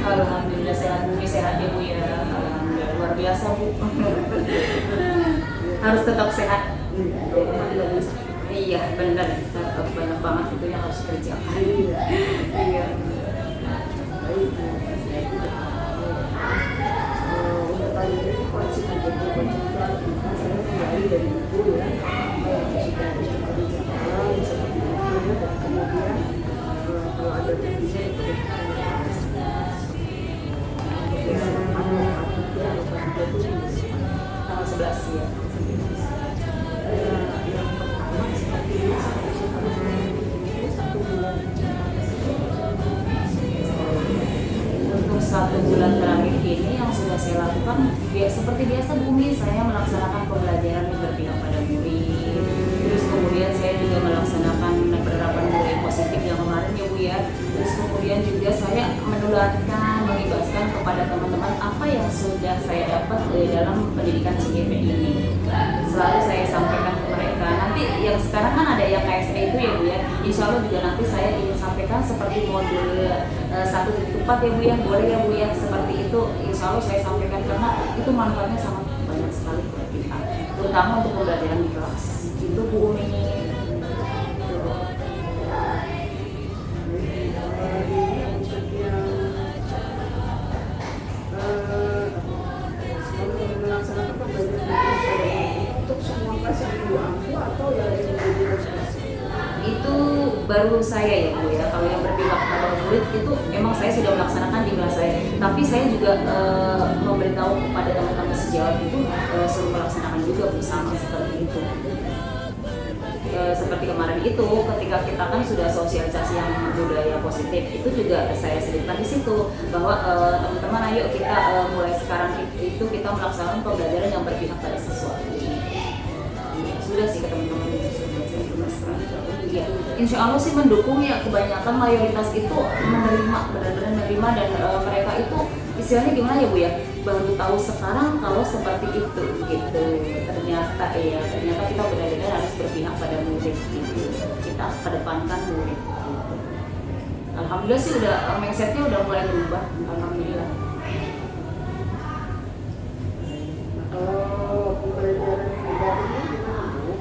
Alhamdulillah sehat, Bumi sehat ya Bu ya. Alhamdulillah luar biasa Bu. Harus tetap sehat. Iya benar, tetap banyak banget itu yang harus dikerjakan. Iya. Untuk kali ini kondisi pandemi saya kembali dari ibu ya, sudah kebijakan seperti itu dan kemudian kalau ada revisi itu Tanggal 11 ya. yang pertama seperti ini satu bulan Untuk 1 bulan terakhir ini yang sudah saya lakukan seperti biasa Bumi, saya melaksanakan pembelajaran yang berpihak pada murid. Terus kemudian saya juga melaksanakan penerapan murid positif yang kemarin ya Bu ya. Terus kemudian juga saya menularkan, mengibaskan kepada teman-teman apa yang sudah saya dapat dalam pendidikan CGP ini. Selalu saya sampaikan ke mereka. Nanti yang sekarang kan ada yang KSE itu ya Bu ya. Insya Allah juga nanti saya ingin sampaikan seperti modul 1.4 ya Bu ya. Boleh ya Bu ya, seperti itu. Insya Allah saya sampaikan karena itu manfaatnya sangat banyak sekali buat kita. Terutama untuk pembelajaran di kelas. Itu Bu Umi. melaksanakan pembelajaran untuk semua kelas yang ibu ampu atau yang Itu baru saya ya Bu ya. Kalau yang berpihak pada murid itu emang saya sudah melaksanakan di kelas saya. Tapi saya juga memberitahu kepada teman-teman sejawat itu suruh melaksanakan juga Bu, sama seperti itu. Seperti kemarin itu ketika kita kan sudah sosialisasi yang budaya positif, itu juga saya selipkan di situ bahwa teman-teman ayo kita mulai sekarang itu kita melaksanakan pembelajaran yang berpihak pada sesuatu. Sudah sih ke teman-teman iya, insya Allah sih mendukung ya, kebanyakan mayoritas itu menerima, benar-benar menerima dan mereka itu istilahnya gimana ya Bu ya, baru tahu sekarang kalau seperti itu gitu. Ternyata kita benar-benar harus berpihak pada murid gitu, kita kedepankan murid gitu. Alhamdulillah sih udah mindsetnya udah mulai berubah, alhamdulillah.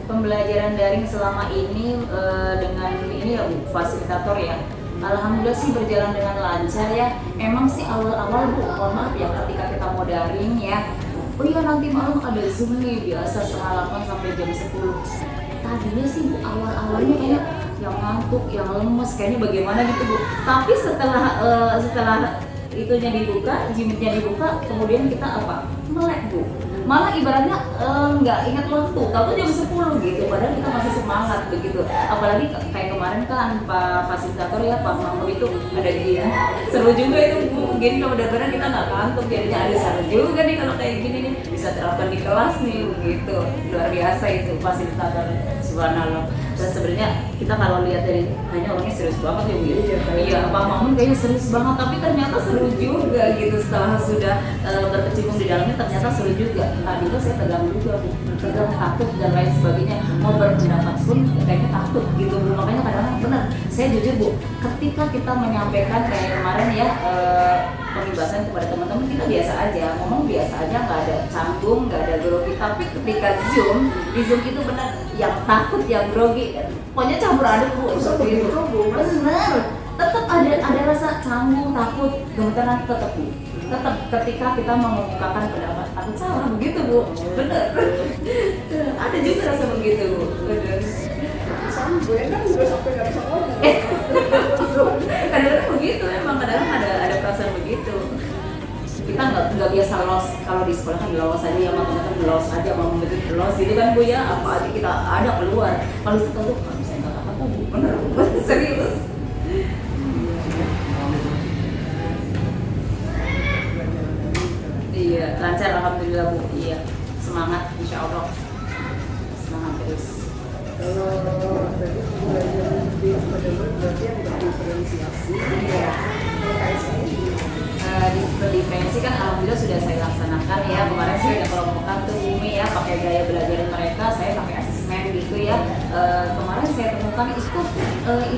Pembelajaran daring selama ini dengan ini ya Bu, fasilitator ya. Alhamdulillah sih berjalan dengan lancar ya. Emang sih awal-awal Bu, mohon maaf ya ketika kita mau daring ya. Oh iya nanti malam ada Zoom nih, biasa setengah 8 sampai jam 10. Tadinya sih Bu, awal-awalnya kayak yang ngantuk, yang lemes, kayaknya bagaimana gitu Bu. Tapi setelah itunya dibuka, gymnya dibuka, kemudian kita apa? Melek Bu. Malah ibaratnya nggak ingat waktu, tahu jam 10 gitu, padahal kita masih semangat begitu. Apalagi kayak kemarin kan Pak Fasilitator ya, Pak Mahmud itu ada gini, seru juga itu Bu, gini benar-benar kita nggak kantuk, jadinya ada seru juga nih kalau kayak gini nih, bisa terapkan di kelas nih begitu. Luar biasa itu Fasilitator, subhanallah. Dan sebenarnya kita kalau lihat dari hanya orangnya serius banget ya Bu. Iya, Pak Mahmud kayaknya serius banget, tapi ternyata seru juga gitu. Setelah sudah berkecimpung di dalamnya ternyata seru juga. Tadi itu saya tegang juga Bu, tegang, takut dan lain sebagainya. Mau berpendapat pun kayaknya takut gitu Bu. Makanya kadang-kadang benar, saya jujur Bu, ketika kita menyampaikan kayak kemarin ya pengibasan kepada teman-teman, kita biasa aja, ngomong biasa aja, nggak ada canggung, nggak ada grogi. Tapi ketika di Zoom itu benar yang takut, yang grogi, pokoknya campur aduk Bu, seperti itu. Benar, tetap ada rasa canggung, takut, gemetaran tetap Bu. Tetap ketika kita mengemukakan pendapat takut salah begitu Bu, benar. Ada juga rasa begitu Bu, benar. kan juga sampai nggak bisa ngomong. Kadang-kadang begitu, emang kadang-kadang ada perasaan begitu. Kita nggak biasa los, kalau di sekolah kan los aja ya, sama teman-teman los aja, mau begitu los gitu kan Bu ya, apa aja kita ada keluar. Kalau setelah itu nggak bisa kata-kata Bu, benar serius. Iya, lancar alhamdulillah Bu. Iya, semangat insya Allah. Semangat terus. Kalau berarti belajar di pada berarti yang berdiferensiasi ya. Berdiferensi kan alhamdulillah sudah saya laksanakan ya. Kemarin saya udah kelompokkan tuh Umi ya, pakai gaya belajar mereka, saya pakai asesmen gitu ya. Kemarin saya temukan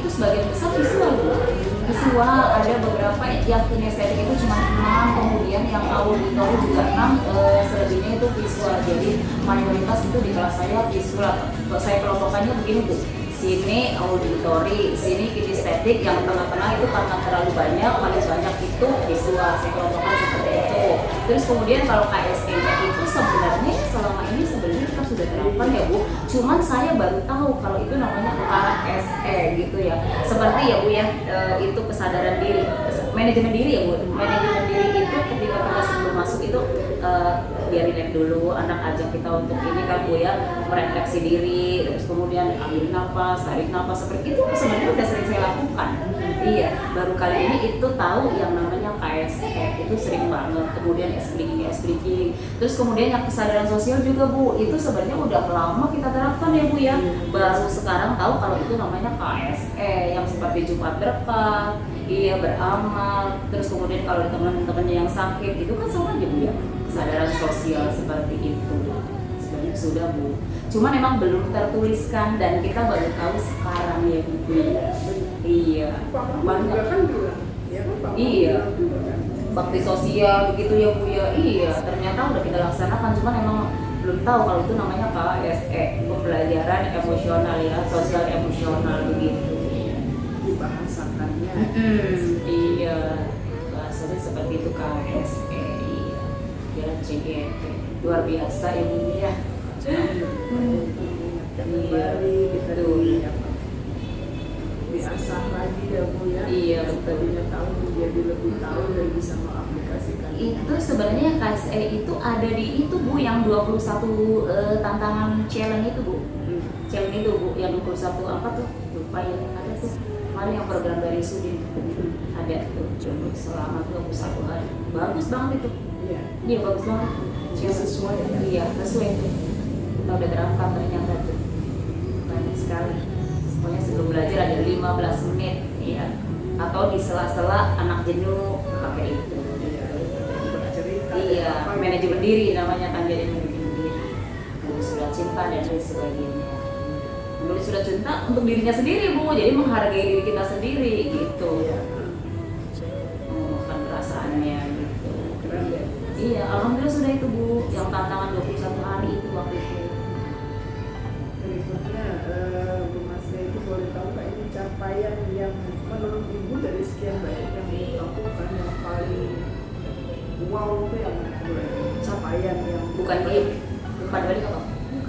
itu sebagian besar visual Bu. visual ada beberapa yang kinestetik itu cuma 6, kemudian yang auditori juga 6, selebihnya itu visual. Jadi mayoritas itu di kelas saya visual. Kalau saya kelompokannya begini Bu, sini auditori, sini kinestetik, yang tengah-tengah itu karena terlalu banyak, paling banyak itu visual. Saya kelompokkan seperti itu. Terus kemudian kalau KSE-nya itu sebenarnya selama ini sebenarnya kita sudah terapkan ya Bu, cuman saya baru tahu kalau itu namanya KSE gitu ya. Seperti ya Bu ya, itu kesadaran diri, manajemen diri ya Bu. Manajemen diri itu ketika kita sebelum masuk itu biar relax dulu, anak ajak kita untuk ini kan Bu ya, merefleksi diri, terus kemudian ambil nafas, tarik nafas, seperti itu sebenarnya udah sering saya lakukan. Iya, baru kali ini itu tahu yang namanya KSE, itu sering banget. Kemudian speaking, terus kemudian yang kesadaran sosial juga Bu, itu sebenarnya udah lama kita terapkan ya Bu ya. Baru sekarang tahu kalau itu namanya KSE, yang seperti Jumat berkah, iya beramal, terus kemudian kalau teman-temannya yang sakit itu kan sama aja Bu ya, kesadaran sosial seperti itu. Sebenarnya sudah Bu, cuma memang belum tertuliskan dan kita baru tahu sekarang ya Bu. Iya, banyak kan bilang, ya kan iya, bakti sosial begitu ya Bu ya. Iya, ternyata udah kita laksanakan, cuma memang belum tahu kalau itu namanya KSE, pembelajaran emosional ya, sosial emosional begitu. Dibahasakannya. Iya, bahasanya seperti itu KSE. Iya, jalan CGT luar biasa ya Bu ya. Kembali kita betul. diasah lagi ya Bu ya. Iya, betul. Tadinya tahu menjadi lebih tahu dan bisa mengaplikasikan. Itu sebenarnya KSE itu ada di itu Bu, yang 21 tantangan challenge itu Bu. Challenge itu Bu, yang 21 apa tuh? Lupa ya, ada tuh. Kemarin yang program dari Sudin ada tuh, coba selama 21 hari. Bagus banget itu. Iya. Iya, bagus banget. Ya, sesuai ya. Iya, sesuai itu. Kita udah terangkat ternyata tuh. Banyak sekali. Pokoknya sebelum belajar ada 15 menit, ya. Atau di sela-sela anak jenuh pakai itu. Bercerita. Iya, apa manajemen diri namanya kan, jadi manajemen diri. Menulis surat cinta dan lain sebagainya. Menulis surat cinta untuk dirinya sendiri Bu, jadi menghargai diri kita sendiri gitu. Iya. Menemukan perasaannya gitu. Keren ya. Iya, alhamdulillah sudah itu Bu, yang tantangan 21 hari itu waktu itu. Berikutnya, Bu Masnya itu boleh tahu Kak, ini capaian yang menurut Ibu dari sekian banyak yang Ibu lakukan yang paling wow itu yang capaian yang Bukan balik apa?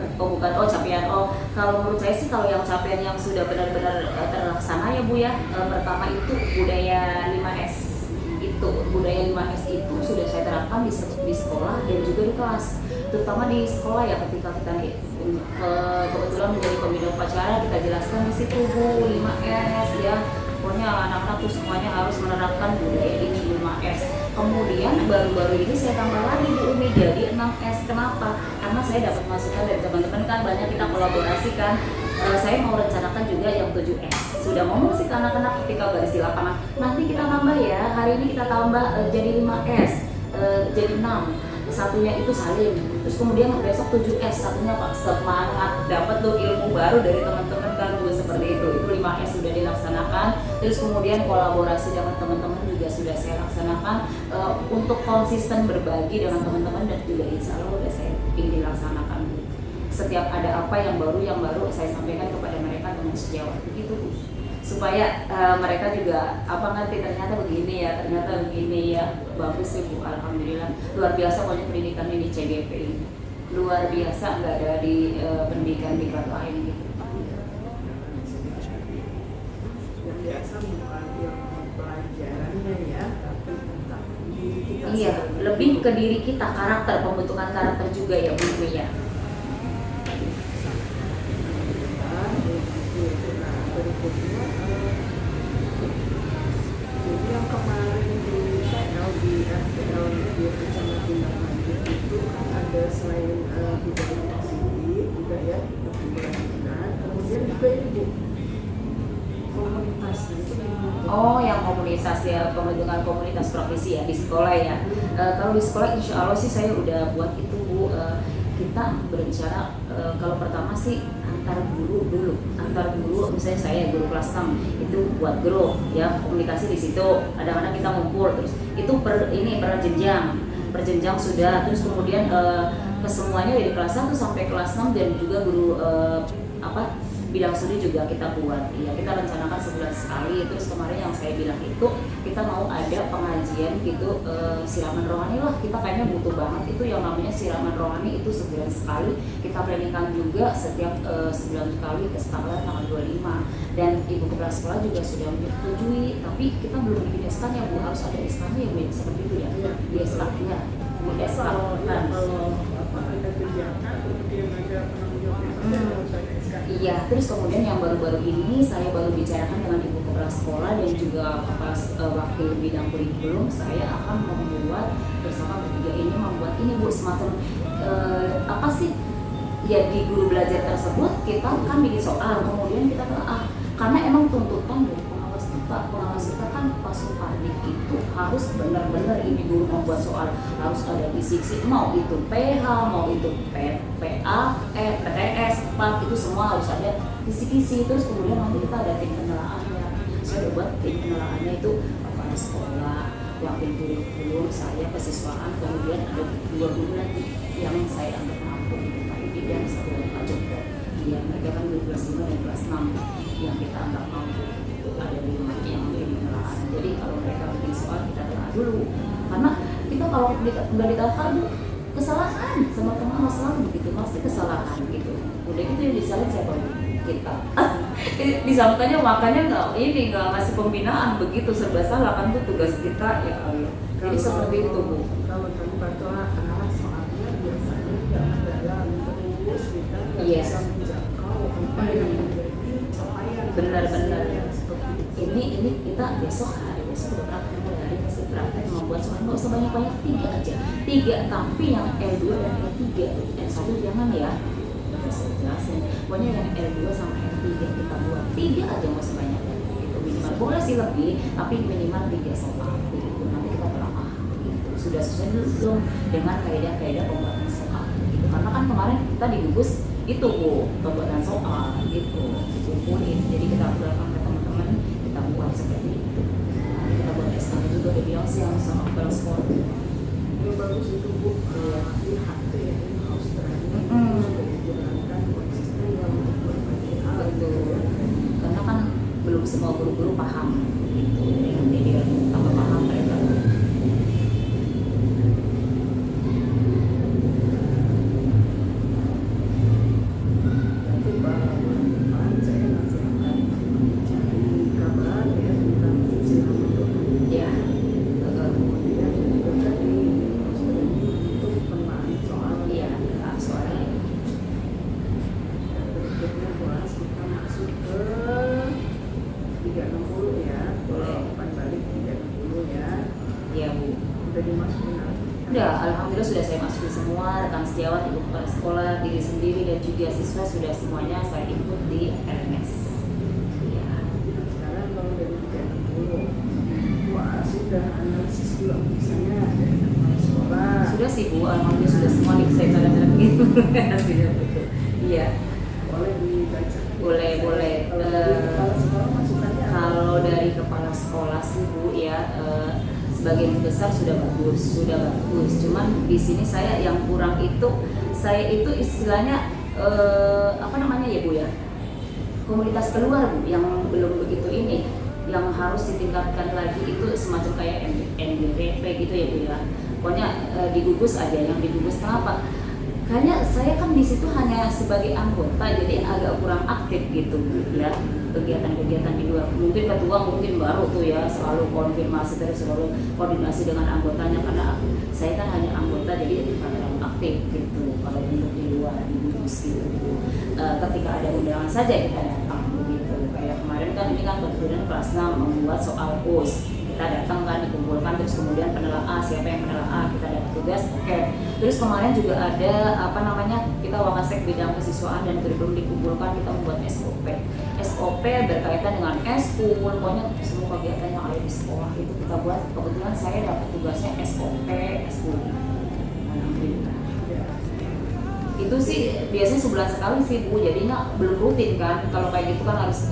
bukan. Oh bukan, oh capaian. Oh kalau menurut saya sih, kalau yang capaian yang sudah benar-benar terlaksana ya Bu ya, pertama itu budaya 5S. Itu budaya 5S itu sudah saya terapkan di sekolah dan juga di kelas, terutama di sekolah ya, ketika kita kebetulan menjadi pembina upacara, kita jelaskan di situ Bu 5S ya. Pokoknya anak-anak tuh semuanya harus menerapkan budaya ini 5S. Kemudian baru-baru ini saya tambah lagi Bu Umi jadi 6S. Kenapa? Karena saya dapat masukan dari teman-teman kan, banyak kita kolaborasi kan. Saya mau rencanakan juga yang 7S. Sudah ngomong sih ke anak-anak ketika garis di lapangan, nanti kita tambah ya, hari ini kita tambah jadi 5S, jadi 6. Satunya itu salim, terus kemudian besok 7S, satunya Pak semangat, dapat tuh ilmu baru dari teman-teman kan Bu, seperti itu 5S sudah dilaksanakan. Terus kemudian kolaborasi dengan teman-teman juga sudah saya laksanakan, untuk konsisten berbagi dengan teman-teman, dan juga insya Allah udah saya ingin dilaksanakan Bu. Setiap ada apa yang baru saya sampaikan kepada mereka teman sejawat begitu Bu, supaya mereka juga ngerti, ternyata begini ya, bagus sih Bu, alhamdulillah luar biasa. Pokoknya pendidikan ini CGP ini luar biasa, nggak ada di pendidikan di tempat lain gitu. Yang biasa bukan ilmu pelajarannya ya, tapi tentang diri kita. Iya, lebih ke diri kita, karakter, pembentukan karakter juga ya Bu ya. Berikutnya, jadi yang kemarin di PL di FPL di Kecamatan Tindak itu kan ada selain budaya positif juga ya, keberlanjutan, kemudian juga ini komunitas itu. Oh, yang komunitas ya, pembentukan komunitas profesi ya di sekolah ya. Kalau di sekolah insya Allah sih saya udah buat itu Bu. Kita berbicara, kalau pertama sih antar guru misalnya saya guru kelas 6 itu buat grup ya, komunikasi di situ, kadang-kadang kita ngumpul, terus itu per jenjang sudah, terus kemudian kesemuanya dari kelas 1 sampai kelas 6 dan juga guru bidang studi juga kita buat. Ya, kita rencanakan sebulan sekali. Terus kemarin yang saya bilang itu kita mau ada pengajian gitu, siraman rohani lah. Kita kayaknya butuh banget itu yang namanya siraman rohani, itu sebulan sekali. Kita planningkan juga setiap sebulan sekali, kesepakatan tanggal 25. Dan ibu kepala sekolah juga sudah menyetujui, tapi kita belum bikin SK ya Bu, harus ada SK-nya ya Bu, seperti itu ya. Di SK-nya. Di SK. Kalau ada kegiatan kemudian ada penanggung jawabnya, harus ada SK. Iya, terus kemudian yang baru-baru ini saya baru bicarakan dengan ibu kepala sekolah dan juga kepala wakil bidang kurikulum, saya akan membuat bersama bertiga ini Bu semacam apa sih ya, di guru belajar tersebut kita kan bikin soal, kemudian kita karena emang tuntutan dari pengawas kita kan pas panik itu harus benar-benar ini guru membuat soal harus ada kisi-kisi, mau itu PH, mau itu PA, PTS, PAT, itu semua harus ada kisi-kisi. Terus kemudian nanti kita ada tim penelaahannya. Saya udah buat tim penelaahannya itu kepala sekolah, wakil kurikulum, saya kesiswaan, kemudian ada 2 guru lagi yang saya anggap mampu, Pak Edi dan satu lagi Pak Joko. Ya, mereka kan guru kelas 5 dan kelas 6 yang kita anggap mampu. Ada di rumah yang penelaahan. Jadi kalau mereka bikin soal kita telah dulu, karena kita kalau nggak ditahan Bu, kesalahan sama pengawas selalu begitu, pasti kesalahan gitu. Udah gitu yang disalahin siapa? Kita. Disangkanya makanya nggak ngasih pembinaan, begitu serba salah kan, tuh tugas kita ya Allah. Jadi seperti itu Bu. Kalau tadi bantuan soalnya biasanya tidak dalam terus kita nggak bisa menjangkau apa yang menjadi capaian. Benar-benar. Ini kita besok udah praktek, mulai hari masih praktek membuat soal, nggak usah banyak-banyak, 3 aja, 3 tapi yang L2 dan L3, L1 jangan ya, udah saya jelasin, pokoknya yang L2 sama L3 kita buat 3 aja, nggak usah banyak gitu, minimal boleh sih lebih tapi minimal 3 soal gitu, nanti kita telaah gitu, sudah sesuai belum dengan kaidah-kaidah pembuatan soal gitu, karena kan kemarin kita di gugus itu Bu, pembuatan soal gitu dikumpulin, jadi kita berangkat ke teman-teman, kita buat seperti itu. Nanti kita buat SK juga udah bilang sih yang sama kepala sekolah. Yang bagus itu Bu, lihat ya, Australia sudah dijalankan konsisten dalam berbagai hal. Betul. Karena kan belum semua guru-guru paham gitu, jadi tambah paham mereka. Udah, alhamdulillah sudah saya masukin semua, rekan sejawat, ibu kepala sekolah, diri sendiri dan juga siswa sudah semuanya saya input di RMS. Ya. Sekarang kalau dari 360, wah sudah analisis belum, misalnya dari kepala sekolah. Sudah sih Bu, alhamdulillah sudah semua nih, saya catat-catat gitu. Sudah betul. Iya. Boleh dibaca. Boleh. Kalau dari kepala sekolah masukannya. Kalau dari kepala sekolah sih Bu ya. Sebagian besar sudah bagus. Cuman di sini saya yang kurang itu, saya itu istilahnya apa namanya ya Bu ya, komunitas keluar Bu yang belum begitu ini, yang harus ditingkatkan lagi itu semacam kayak NDRP gitu ya Bu ya. Pokoknya di gugus aja, yang di gugus kenapa? Kayaknya saya kan di situ hanya sebagai anggota, jadi agak kurang aktif gitu Bu ya. Kegiatan-kegiatan di luar, mungkin ketua mungkin baru tuh ya, selalu konfirmasi terus, selalu koordinasi dengan anggotanya, karena saya kan hanya anggota jadi tidak terlalu aktif gitu kalau untuk di luar di gugus gitu. Ketika ada undangan saja kita datang begitu, kayak kemarin kan ini kan kebetulan kelas 6 membuat soal PUS, kita datang kan, dikumpulkan, terus kemudian penelaah, siapa yang penelaah, kita ada tugas, oke. Terus kemarin juga ada kita Wakasek bidang kesiswaan dan kurikulum dikumpulkan, kita membuat SOP berkaitan dengan eskul, pokoknya semua kegiatan yang ada di sekolah itu kita buat. Kebetulan saya dapat tugasnya SOP eskul. Alhamdulillah. Itu sih biasanya sebulan sekali sih Bu, jadinya belum rutin kan. Kalau kayak gitu kan harus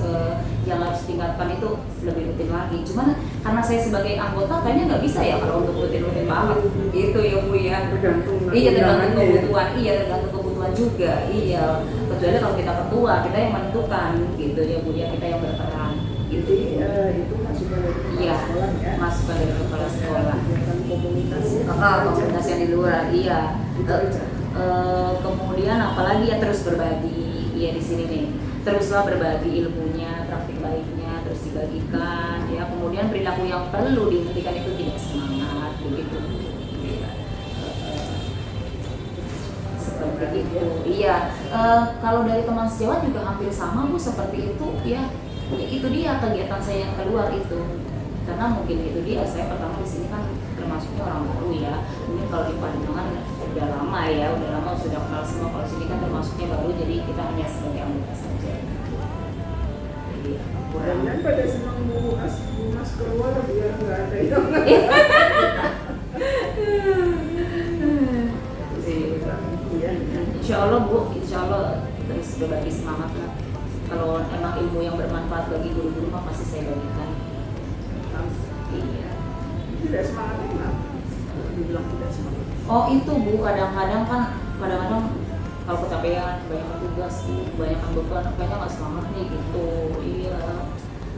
yang harus ditingkatkan itu lebih rutin lagi. Cuman karena saya sebagai anggota kayaknya nggak bisa ya kalau untuk rutin-rutin banget gitu ya Bu ya. Tergantung Iya tergantung undangannya ya. kebutuhan, iya tergantung kebutuhan juga, iya. Kecuali kalau kita ketua, kita yang menentukan gitu ya Bu ya, kita yang berperan. Jadi itu masukan dari kepala Iya, sekolah ya. masukan dari kepala sekolah. Kegiatan komunitas ya. Komunitas yang di luar, iya. Kita aja. Kemudian apalagi ya terus berbagi, ya di sini nih. Teruslah berbagi ilmunya, praktik baiknya terus dibagikan, ya. Kemudian perilaku yang perlu dihentikan itu tidak semangat, begitu. Iya. Seperti itu, iya. Kalau dari teman sejawat juga hampir sama Bu, seperti itu, ya. Itu dia kegiatan saya yang keluar itu. Karena mungkin itu dia, saya pertama di sini kan termasuknya orang baru ya. Mungkin kalau di Pademangan udah lama ya, udah lama sudah kenal semua. Kalau sini kan termasuknya baru, jadi kita hanya sebagai anggota saja. Jadi kurang. Dan pada senang Mas keluar biar nggak ada yang iya. Insya Allah Bu, insya Allah terus berbagi semangat lah. Kalau emang ilmu yang bermanfaat bagi guru-guru mah pasti saya bagikan. Iya. Tidak semangatnya kenapa? Dibilang tidak semangat. Oh itu Bu, kadang-kadang kalau kecapean, banyak tugas Bu, banyak beban, kayaknya nggak semangat nih gitu. Iya.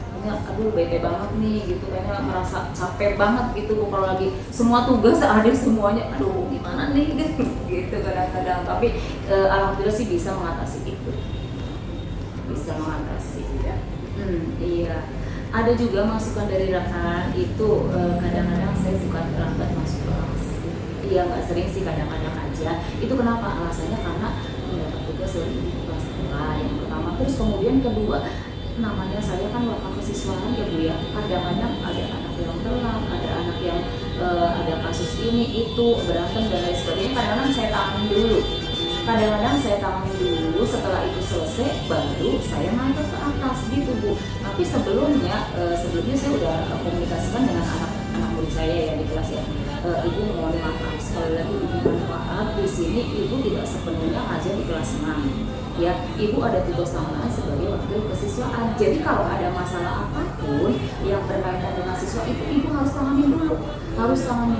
Kayaknya aduh bete banget nih gitu, kayaknya merasa capek banget gitu Bu, kalau lagi semua tugas ada semuanya, aduh gimana nih gitu kadang-kadang. Tapi alhamdulillah sih bisa mengatasi itu. Bisa mengatasi ya. Iya. Ada juga masukan dari rekan itu, kadang-kadang saya suka terlambat masuk kelas. Iya nggak sering sih, kadang-kadang aja. Itu kenapa? Alasannya karena mendapat tugas dari kelas sekolah yang pertama. Terus kemudian kedua, namanya saya kan wakil kesiswaan ya Bu ya. Kadang-kadang ada anak yang telat, ada anak yang ada kasus ini itu berantem dan lain sebagainya. Kadang-kadang saya tangani dulu. Setelah itu selesai baru saya naik ke atas gitu Bu. Tapi sebelumnya saya udah komunikasikan dengan anak murid saya ya di kelas ya. Ibu mohon maaf, sekali lagi ibu mohon maaf, di sini ibu tidak sepenuhnya ngajar di kelas 6 ya. Ibu ada tugas tambahan sebagai wakil kesiswaan. Jadi kalau ada masalah apapun yang berkaitan dengan siswa itu ibu harus tangani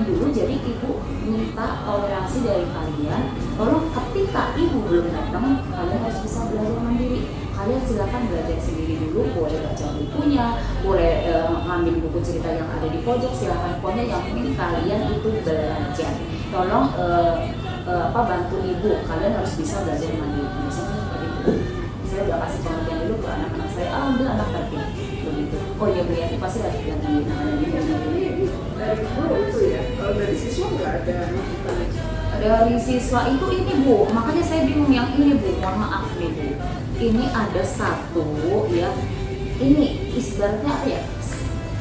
dulu. Jadi ibu minta toleransi dari kalian. Tolong ketika ibu belum datang, kalian harus bisa belajar mandiri. Kalian silakan belajar sendiri dulu, boleh baca bukunya, boleh ngambil buku cerita yang ada di pojok, silakan. Pokoknya yang penting kalian itu belajar. Tolong bantu ibu, kalian harus bisa belajar mandiri. Biasanya seperti itu. Saya udah kasih pengertian dulu ke anak-anak saya, alhamdulillah anak tertib begitu. Oh iya Bu Yati pasti lagi dari guru itu ya. Kalau dari siswa nggak ada masukan. Dari siswa itu ini Bu, makanya saya bingung yang ini Bu, mohon maaf nih Bu. Ini ada satu ya, ini ibaratnya apa ya?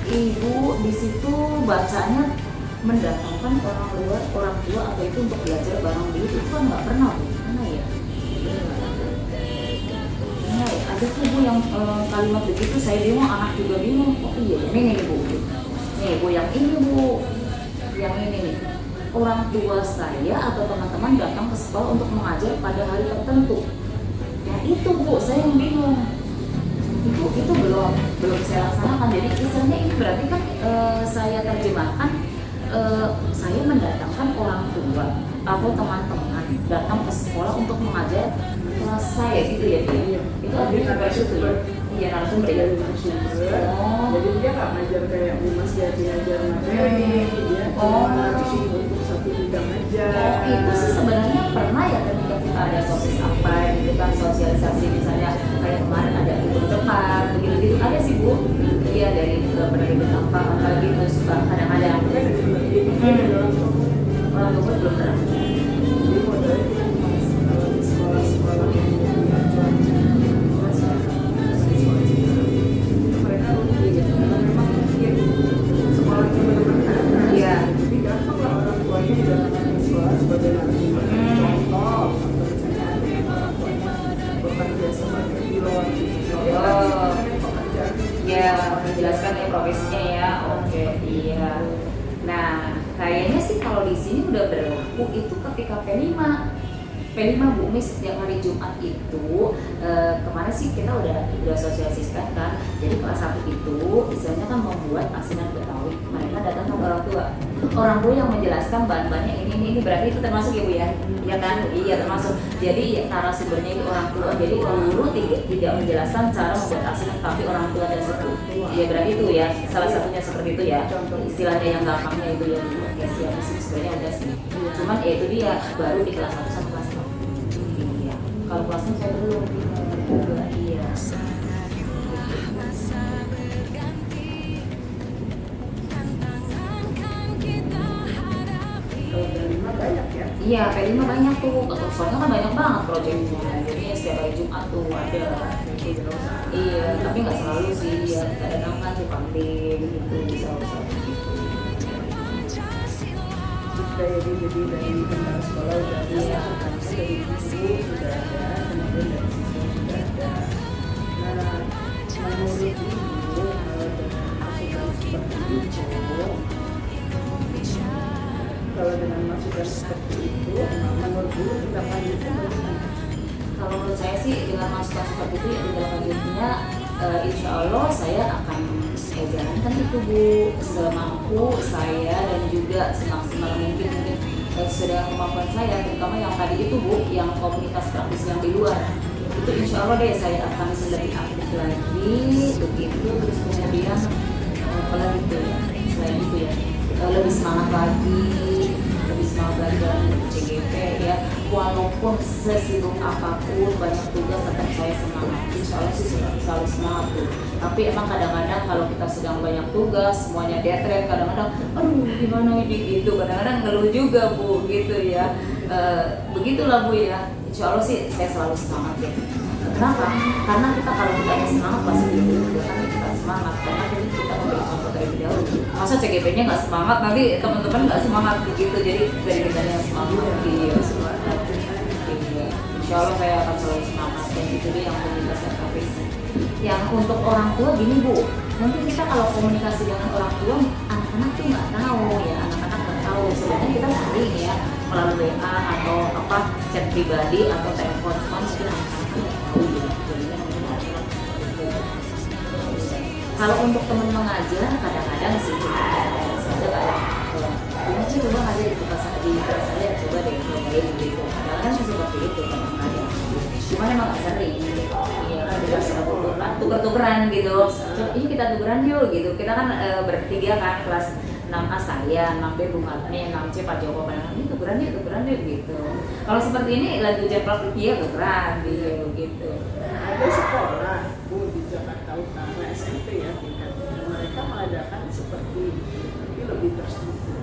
Ibu di situ bacanya mendatangkan orang tua atau itu untuk belajar bareng dia itu kan nggak pernah Bu, mana ya? Nah, ada tuh Bu yang kalimat begitu saya bingung, anak juga bingung. Oh iya, ini nih Bu. Nih Bu yang ini Bu, yang ini nih. Orang tua saya atau teman-teman datang ke sekolah untuk mengajar pada hari tertentu. Nah itu Bu, saya yang bingung. Itu belum saya laksanakan. Jadi istilahnya ini berarti kan saya terjemahkan saya mendatangkan orang tua atau teman-teman datang ke sekolah untuk mengajar kelas saya gitu ya dia. Itu artinya seperti itu ya. Iya narasumber ya. Jadi dia nggak ngajar kayak Bu Mas Yati ngajar materi, dia narasi untuk satu bidang aja. Itu sih sebenarnya pernah ya ketika kita ada sosis apa gitu kan, sosialisasi misalnya kayak kemarin ada hitung cepat begitu ada sih Bu. Iya dari penerbit apa gitu suka kadang-kadang. Orang tua belum pernah. Jadi modelnya di sekolah-sekolah yang mereka rutin karena memang mungkin sekolahnya benar-benar ada. Iya. Jadi gampang lah orang tuanya didatangkan ke sekolah sebagai narasumber. Contoh, misalnya ada yang orang tuanya bekerja sebagai pilot. Ya, menjelaskan ya profesinya ya. Oke, iya. Nah, kayaknya sih kalau di sini udah berlaku itu ketika P5. P5 Bu Mis, setiap hari Jumat itu kemarin sih kita udah sosialisasikan kan. Jadi kelas 1 itu misalnya kan membuat asinan Betawi, mereka datang ke orang tua. Orang tua yang menjelaskan bahan-bahannya ini berarti itu termasuk ya Bu ya? Ya kan? Iya termasuk. Jadi ya, narasumbernya itu orang tua. Jadi guru tidak menjelaskan cara membuat asinan, tapi orang tua dan sepupu. Ya berarti itu ya, salah satunya seperti itu ya. Istilahnya yang gampangnya itu ya. Ya siapa sih sebenarnya udah sih. Cuman ya itu dia baru di kelas 1 sama kelas 2. Iya. Kalau kelasnya saya belum. Iya. Kalau P5 banyak ya? Iya, P5 banyak tuh. Soalnya kan banyak banget proyeknya. Jadi setiap hari Jumat tuh ada. Iya, tapi nggak selalu sih. Ya, kadang-kadang kan tuh pandai gitu, bisa gitu. Jadi dari tentang sekolah udah ada, dari guru sudah ada, kemudian dari siswa sudah ada. Nah, menurut Ibu kalau dengan masukan seperti itu, menurut Ibu tidak lanjutkan bagaimana? Kalau menurut saya sih dengan masukan seperti itu ya tidak lanjutnya, insya Allah saya akan jalankan itu Bu semampu saya dan juga semaksimal mungkin sesuai kemampuan saya, terutama yang tadi itu Bu, yang komunitas praktis yang di luar itu insya Allah deh saya akan lebih aktif lagi begitu. Terus kemudian apalagi itu ya, selain itu ya lebih semangat lagi dalam CGP ya, walaupun sesibuk apapun banyak tugas tetap saya semangat. Insya Allah sih selalu semangat tuh. Tapi emang kadang-kadang kalau kita sedang banyak tugas semuanya deadline, kadang-kadang aduh gimana ini gitu, kadang-kadang ngeluh juga Bu gitu ya. Begitulah Bu ya. Insya Allah sih saya selalu semangat ya. Kenapa? Karena kalau kita semangat pasti juga kan kita semangat, karena kita memberi contoh dari dahulu. Masa CGP-nya nggak semangat, nanti teman-teman nggak semangat begitu. Jadi dari kita yang semangat, iya semangat. Iya. Insya Allah saya akan selalu semangat dan itu dia yang komunikasi praktis. Yang untuk orang tua gini Bu, nanti kita kalau komunikasi dengan orang tua, anak-anak tuh nggak tahu ya, anak-anak nggak tahu. Sebenarnya kita sering ya melalui WA atau apa chat pribadi atau telepon, cuma mungkin anak-anak nggak tahu ya. Kalau untuk teman mengajar kadang-kadang sih saya kadang ini coba ngajar di kelas saya coba deh cobain gitu. Kadang-kadang sih seperti itu kadang-kadang. Cuma emang nggak sering. Iya kan kita tuker-tukeran gitu. Ini kita tukeran yuk gitu. Kita kan bertiga kan kelas 6A saya, 6B Bung Atmi, 6C Pak Joko, kadang-kadang ini tukeran yuk gitu. Kalau seperti ini lagi ujian praktik dia tukeran gitu. Ada sekolah Bu di Jakarta Utara SMP ya, mereka mengadakan seperti tapi lebih terstruktur.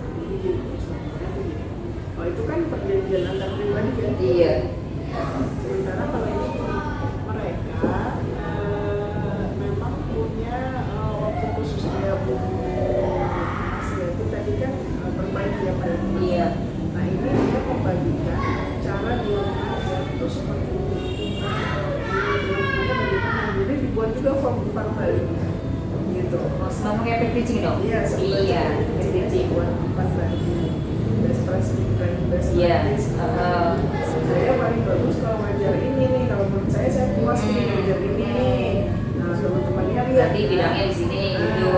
Oh itu kan perjanjian antar pribadi ya. Iya. Sementara kalau ini mereka memang punya waktu khusus ya Bu Mas itu tadi kan berbagi ya pada teman. Iya. Nah ini dia membagikan cara dia mengajar itu seperti ini. Jadi dibuat juga form umpan balik gitu. Sama kayak pack teaching dong? Iya, iya, pack teaching. Buat umpan balik. Best practice. Iya. Saya paling bagus kalau ngajar ini nih. Kalau menurut saya puas nih ngajar ini. Nah teman-temannya lihat. Berarti bidangnya di sini gitu.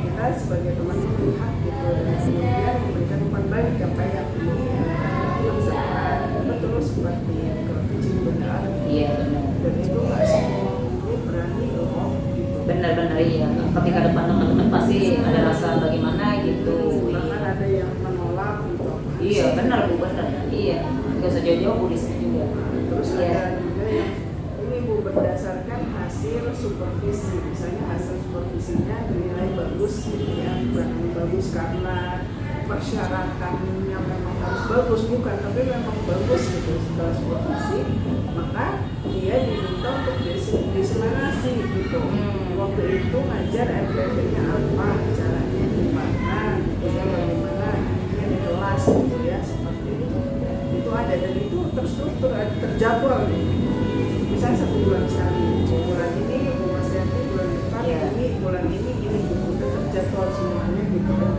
Kita sebagai teman melihat gitu. Dan kemudian memberikan umpan balik apa yang dilaksanakan. Betul seperti kalau teaching benar. Iya benar. Dan itu nggak semua guru berani loh gitu. Benar-benar iya. Ketika depan teman-teman pasti ada rasa bagaimana gitu. Bahkan ada yang menolak gitu. Iya benar Bu, benar. Iya. Gak usah jauh-jauh Bu di sini juga. Terus Iya. ada juga yang ini Bu berdasarkan hasil supervisi. Misalnya hasil supervisinya dinilai bagus gitu ya. Bukan bagus karena persyaratan yang memang harus bagus, bukan, tapi memang bagus gitu setelah supervisi, maka dia diminta untuk diseminasi gitu. Waktu itu ngajar MPP-nya apa, caranya gimana, gitu ya, bagaimana ini di kelas gitu ya, seperti itu ada, dan itu terstruktur, terjadwal nih. Misalnya 1 bulan sekali, bulan ini Mas Yanti, bulan depan ini, bulan ini gitu, terjadwal semuanya gitu kan.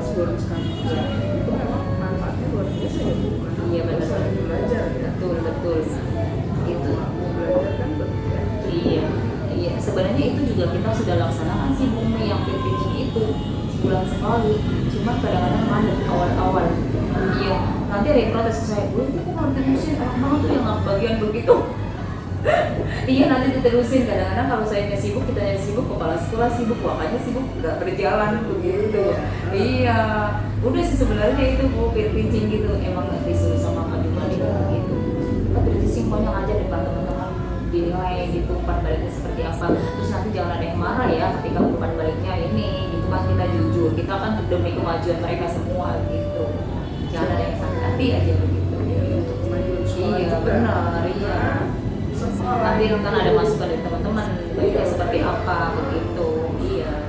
Bulan sekali itu memang manfaatnya luar biasa ya Bu, karena iya, benar. belajar ya. Betul. sudah laksanakan sih bumi yang peer teaching itu sebulan sekali, cuma kadang-kadang mandek awal-awal. Iya, nanti ada yang protes ke saya, gue itu kok ngerti mesin, enak banget tuh yang bagian begitu. Iya, nanti diterusin. Kadang-kadang kalau saya sibuk, kita sibuk, kepala sekolah sibuk, wakanya sibuk, nggak berjalan begitu. Iya, udah sih sebenarnya itu Bu, peer teaching gitu, emang nggak disuruh sama Pak Jumali gitu. Tapi peer teaching pokoknya aja depan teman-teman dinilai gitu umpan baliknya seperti apa, terus nanti jangan ada yang marah ya ketika umpan baliknya ini gitu kan, kita jujur, kita kan demi kemajuan mereka semua gitu, jangan ada yang sakit hati aja begitu. Iya benar, iya nanti kan ada masukan dari teman-teman baiknya seperti apa begitu. Iya,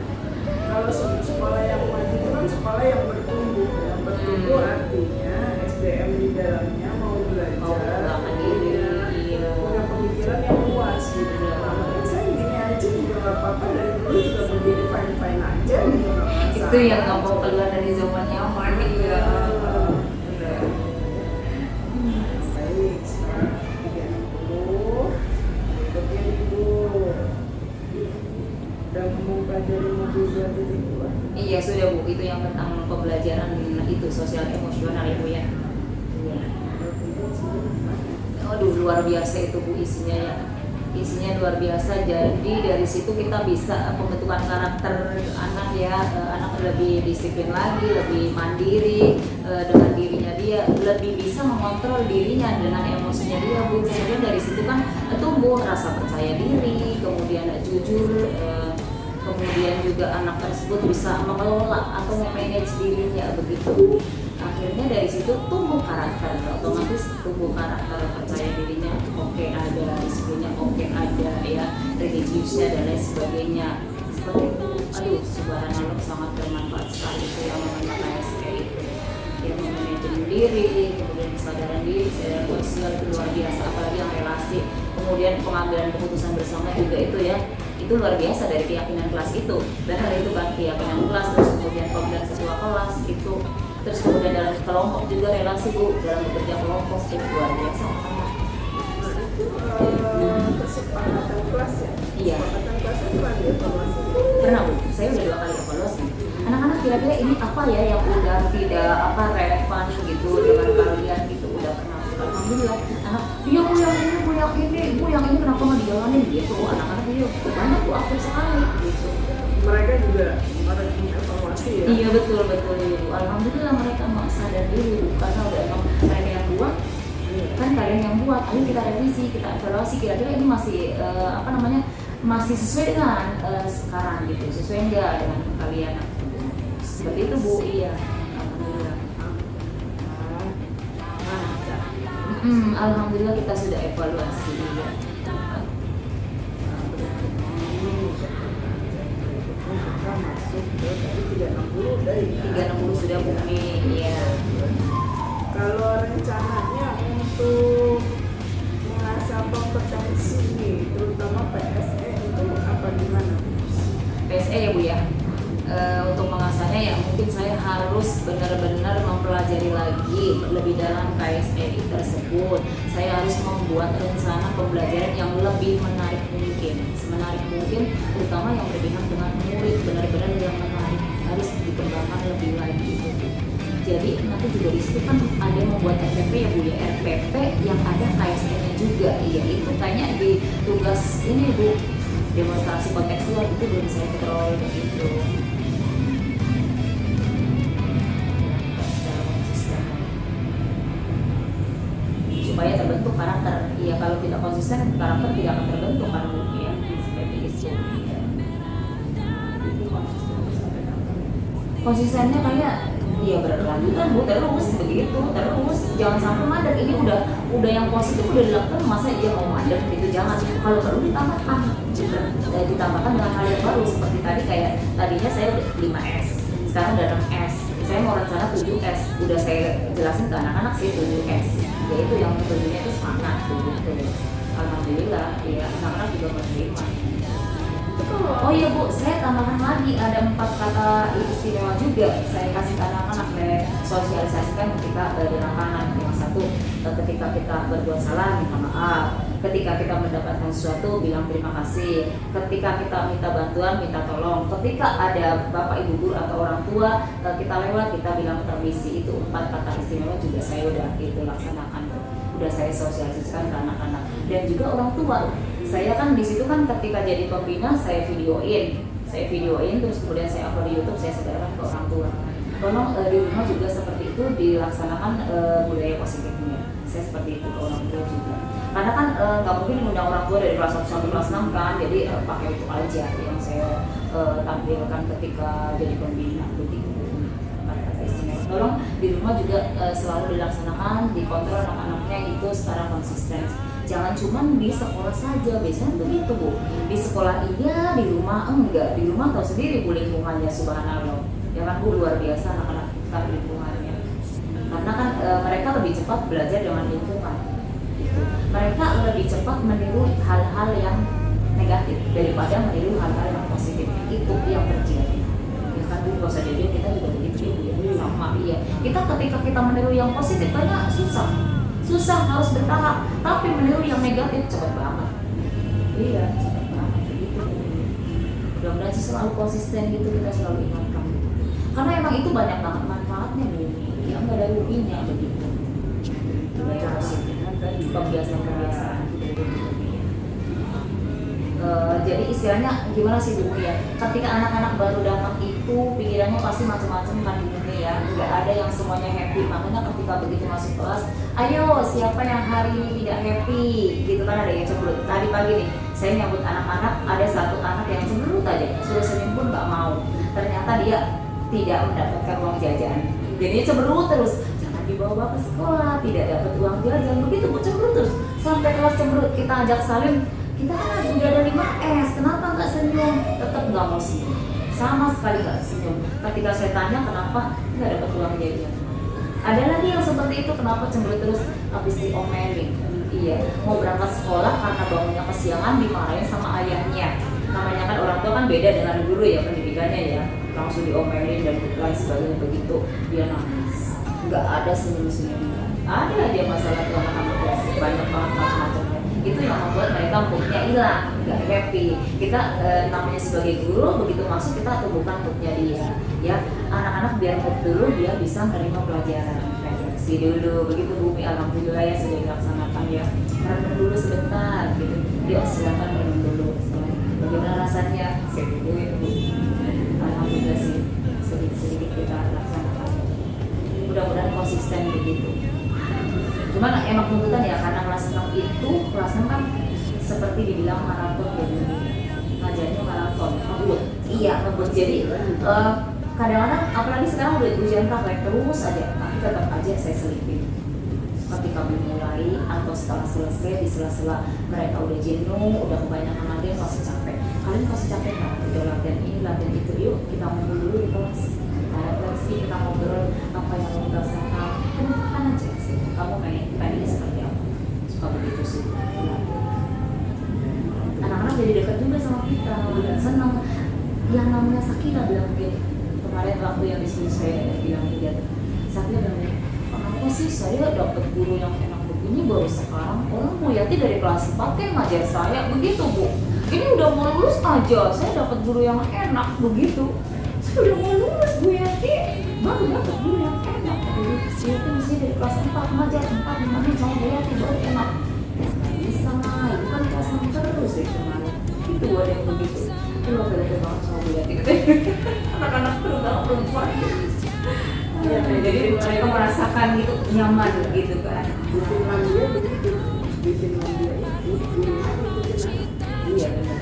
kalau sekolah yang maju itu kan sekolah yang bertumbuh, artinya SDM di dalamnya mau belajar, punya pemikiran yang luas gitu. Nah, saya gini aja juga nggak apa-apa, dari dulu juga begini fine aja gitu. Itu yang nggak mau keluar dari zona nyaman. Iya. Baik, sekarang 360 berikutnya Ibu udah mempelajari modul 2.2. Iya sudah Bu, itu yang tentang pembelajaran itu sosial emosional Ibu ya. Iya. Aduh luar biasa itu Bu isinya ya. Isinya luar biasa, jadi dari situ kita bisa pembentukan karakter anak ya, anak lebih disiplin lagi, lebih mandiri dengan dirinya dia, lebih bisa mengontrol dirinya dengan emosinya dia Bu. Kemudian dari situ kan tumbuh rasa percaya diri, kemudian jujur, kemudian juga anak tersebut bisa mengelola atau memanage dirinya begitu. Akhirnya dari situ tumbuh karakter, otomatis tumbuh karakter, percaya dirinya, oke ada disiplinnya, oke ada ya religiusnya dan lain sebagainya. Seperti itu, aduh subhanallah sangat bermanfaat sekali itu yang namanya KSE itu. Yang memanajemen diri, kemudian kesadaran diri, kesadaran sosial itu luar biasa, apalagi yang relasi, kemudian pengambilan keputusan bersama juga itu ya. Itu luar biasa dari keyakinan kelas itu. Benar itu kan keyakinan kelas, terus kemudian pemilihan ketua kelas itu, terus kemudian dalam kelompok juga relasi Bu, dalam bekerja kelompok itu luar biasa makanya. Kesepakatan kelas ya? Iya. Kesepakatan kelas itu pernah dievaluasi? Pernah Bu, saya udah 2 kali evaluasi. Anak-anak kira-kira ini apa ya yang udah tidak relevan gitu dengan kalian gitu, udah pernah. Alhamdulillah, anak iya Bu yang ini, Bu yang ini kenapa nggak dijalanin gitu, anak-anak iya banyak tuh aktif sekali gitu. Mereka juga harus mengevaluasi ya? Iya betul Ibu. Alhamdulillah mereka sadar diri karena udah emang mereka yang buat, kan kalian yang buat, ayo kita revisi, kita evaluasi kira-kira ini masih masih sesuai dengan sekarang gitu, sesuai enggak dengan kalian seperti itu Bu. Iya alhamdulillah. Alhamdulillah kita sudah evaluasi ya. Kita masuk ke tadi 360 udah ya? 360 sudah Bumi ya. Kalau rencananya untuk mengasah kompetensi nih, terutama PSE itu apa gimana? PSE ya Bu ya. Untuk mengasahnya ya mungkin saya harus benar-benar mempelajari lagi lebih dalam KSE tersebut. Saya harus membuat rencana pembelajaran yang lebih menarik mungkin, terutama yang berhubungan dengan murid, benar-benar yang menarik, harus dikembangkan lebih lagi. Jadi nanti juga di situ kan ada yang membuat RPP ya Bu ya, RPP yang ada KSE-nya juga. Iya itu kayaknya di tugas ini Bu, demonstrasi kontekstual itu belum saya kontrol begitu. Supaya terbentuk karakter. Iya kalau tidak konsisten karakter tidak akan terbentuk kan Bu ya, seperti itu. Konsistennya kayak ya berkelanjutan Bu, terus jangan sampai mandek. Ini udah yang positif udah dilakukan, masa dia mau mandek gitu, jangan. Kalau perlu ditambahkan dengan hal yang baru seperti tadi, kayak tadinya saya 5S, sekarang udah 6S, saya mau rencana 7S, udah saya jelasin ke anak-anak sih 7S, yaitu yang tentunya itu semangat gitu. Alhamdulillah ya anak-anak juga menerima. Oh iya Bu, saya tambahkan lagi ada 4 kata istimewa juga saya kasih ke anak-anak, saya sosialisasikan ketika anak-anak. Yang satu, ketika kita berbuat salah minta maaf, ketika kita mendapatkan sesuatu bilang terima kasih, ketika kita minta bantuan minta tolong, ketika ada bapak ibu guru atau orang tua kita lewat kita bilang permisi. Itu 4 kata istimewa juga saya udah itu laksanakan, udah saya sosialisasikan ke anak-anak dan juga orang tua. Saya kan di situ kan ketika jadi pembina saya videoin terus kemudian saya upload di YouTube, saya sebarkan ke orang tua. Tolong di rumah juga seperti itu dilaksanakan budaya positifnya. Saya seperti itu ke orang tua juga. Karena kan nggak mungkin mengundang orang tua dari kelas 1 sampai kelas 6 kan, jadi pakai itu aja yang saya tampilkan ketika jadi pembina begitu. Kata istimewa. Tolong di rumah juga selalu dilaksanakan, dikontrol anak-anaknya itu secara konsisten. Jangan cuma di sekolah saja, biasanya begitu Bu. Di sekolah iya, di rumah enggak. Di rumah tahu sendiri Bu lingkungannya, subhanallah. Ya kan Bu, luar biasa anak-anak kita lingkungannya. Karena kan mereka lebih cepat belajar dengan lingkungan. Gitu. Mereka lebih cepat meniru hal-hal yang negatif daripada meniru hal-hal yang positif. Itu yang terjadi. Ya kan Bu, kalau saja kita juga begitu ya. Sama iya. Kita ketika kita meniru yang positif banyak susah harus bertahap, tapi meniru yang negatif cepat banget. Iya, cepat banget begitu. Mudah-mudahan sih selalu konsisten gitu, kita selalu ingatkan. Karena emang itu banyak banget manfaatnya nih, ya nggak ada ruginya begitu. Budaya positif, kebiasaan. Jadi istilahnya gimana sih Bu ya? Ketika anak-anak baru datang itu pikirannya pasti macam-macam kan ini ya. Nggak ada yang semuanya happy. Makanya ketika begitu masuk kelas, ayo siapa yang hari ini tidak happy? Gitu kan ada yang cemberut. Tadi pagi nih saya nyambut anak-anak, ada satu anak yang cemberut aja. Suruh senyum pun nggak mau. Ternyata dia tidak mendapatkan uang jajan. Jadi cemberut terus. Jangan dibawa ke sekolah, tidak dapat uang jajan. Begitu Bu cemberut terus. Sampai kelas cemberut kita ajak salim. Kita kan udah ada 5S, kenapa nggak senyum? Tetap nggak mau senyum, sama sekali nggak senyum. Ketika saya tanya kenapa nggak dapat uang jajan, ada lagi yang seperti itu, kenapa cemberut terus? Habis diomelin, iya mau berangkat sekolah karena bangunnya kesiangan dimarahin sama ayahnya. Namanya kan orang tua kan beda dengan guru ya pendidikannya ya, langsung diomelin dan lain sebagainya begitu dia nangis, nggak ada senyum-senyum. Ada aja masalah tuh anak-anak banyak banget macam-macam. Itu yang membuat mereka moodnya hilang, nggak happy. Kita namanya sebagai guru begitu masuk kita tumbuhkan moodnya dia, ya anak-anak biar mood dulu dia bisa menerima pelajaran. Refleksi dulu, begitu Bumi. Alhamdulillah ya sudah dilaksanakan ya. Merenung dulu sebentar, gitu. Yuk silakan merenung dulu. Bagaimana rasanya? Alhamdulillah sih sedikit-sedikit kita laksanakan. Mudah-mudahan konsisten begitu. Cuman emang tuntutan ya karena kelas 6 itu kelas 6 kan seperti dibilang maraton jadi ngajarnya maraton ngebut. Iya ngebut, jadi kadang-kadang apalagi sekarang udah ujian praktek terus aja, tapi tetap aja saya selipin ketika mulai atau setelah selesai, di sela-sela mereka udah jenuh, udah kebanyakan latihan masih capek. Kalian masih capek kan? Udah latihan ini, latihan itu, yuk kita ngumpul dulu di kelas, kita refleksi, kita ngobrol apa yang mau kita rasakan. Kemukakan aja sih, kamu pengennya seperti apa? Suka begitu sih. Anak-anak jadi dekat juga sama kita, senang. Yang namanya Sakina bilang begini, kemarin waktu yang di sini saya bilang dia, Sakina bilang, kenapa sih saya dapat guru yang enak begini baru sekarang? Orang Bu Yati dari kelas 4 kan ngajar saya begitu Bu. Ini udah mau lulus aja, saya dapat guru yang enak begitu. Saya udah mau lulus Bu Yati, baru dapat guru yang enak. Bu Yati mesti dari kelas 4 ngajar 4 gimana sama Bu Yati baru enak. Bisa mah, itu kan kelas 6 terus deh kemarin. Itu ada yang begitu. Itu beda banget sama Bu Yati. Anak-anak terutama perempuan. Ya, jadi mereka merasakan gitu nyaman gitu kan. Di Finlandia begitu, di Finlandia itu gurunya itu Iya benar.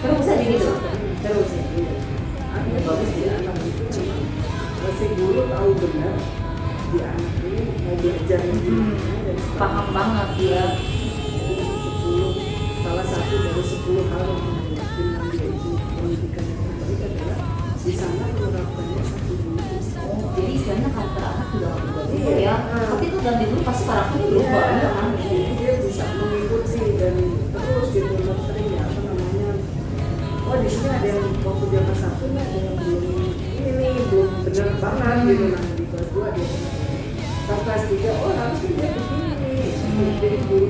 Terus aja gitu. Terus ya. Ada bagus di anak itu si guru tahu benar di anak ini mau belajar Paham banget dia. 10 salah satu dari 10 hal yang membuat Finlandia itu pendidikan yang terbaik adalah di sana menerapkannya satu guru. Oh, jadi istilahnya karakter anak juga berubah juga ya. Tapi itu ganti dulu pasti karakternya berubah ya kan. Dia bisa mengikuti dan terus gitu banget gitu. Nah di kelas 2 dia pas kelas 3 oh harusnya dia begini jadi guru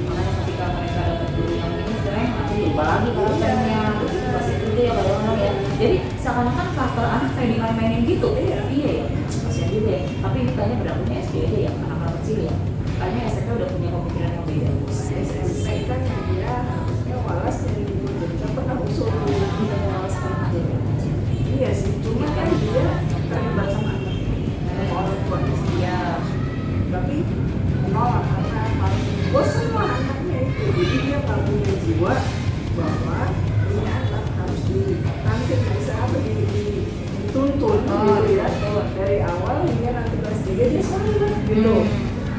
Makanya ketika mereka dapat guru yang ini sering langsung berbagi karakternya, pas itu ya kadang-kadang ya. Jadi seakan-akan karakter anak kayak dimain-mainin gitu. Iya ya, kasihan juga ya. Tapi ini kayaknya berlakunya SD aja ya, anak-anak kecil ya. Kayaknya SMP udah punya pemikiran yang beda. SMP kan dia harusnya walas dari guru jadi kan pernah usul Kita walas aja. iya sih cuma kan dia terlibat sama anak orang tuanya Iya. tapi menolak karena harus bosan lah anaknya itu jadi dia kalau punya jiwa bahwa ini anak harus nanti bisa apa dituntun gitu ya dari awal hingga nanti kelas 3 dia selamat gitu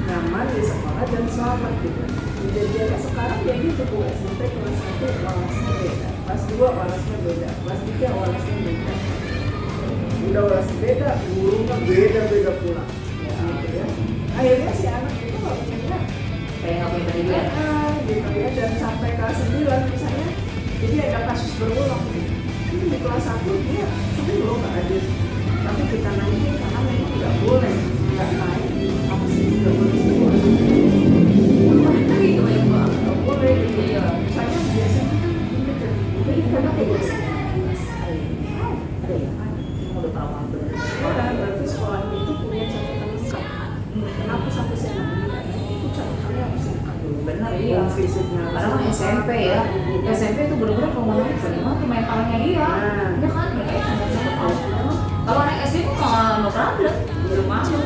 nyaman di sekolah dan selamat gitu jadi dia sekarang ya gitu Bu SMP kelas 1 walasnya beda kelas 2 walasnya beda kelas 3 walasnya beda udah walas beda gurunya beda pula gitu ya akhirnya si anak itu nggak punya Kayak nggak punya pendidikan. gitu ya dan sampai kelas 9 misalnya jadi ada kasus berulang itu di kelas 1 dia sering loh nggak hadir tapi kita naikin karena memang nggak boleh nggak naik apa sih nggak boleh semua Gitu ya Pak. nggak boleh gitu Iya. misalnya biasanya kan jadi karena Ada tidak ya? Kamu udah tahu apa? orang berarti sekolah itu punya catatan lengkap kenapa sampai saya nggak itu catatannya harus lengkap dulu Benar iya. fisiknya Karena kan SMP ya, SMP itu bener-bener kalau mau naik bagaimana pemain tangannya dia, ya kan mereka itu nggak tahu. Kalau anak SD itu nggak problem, belum malu.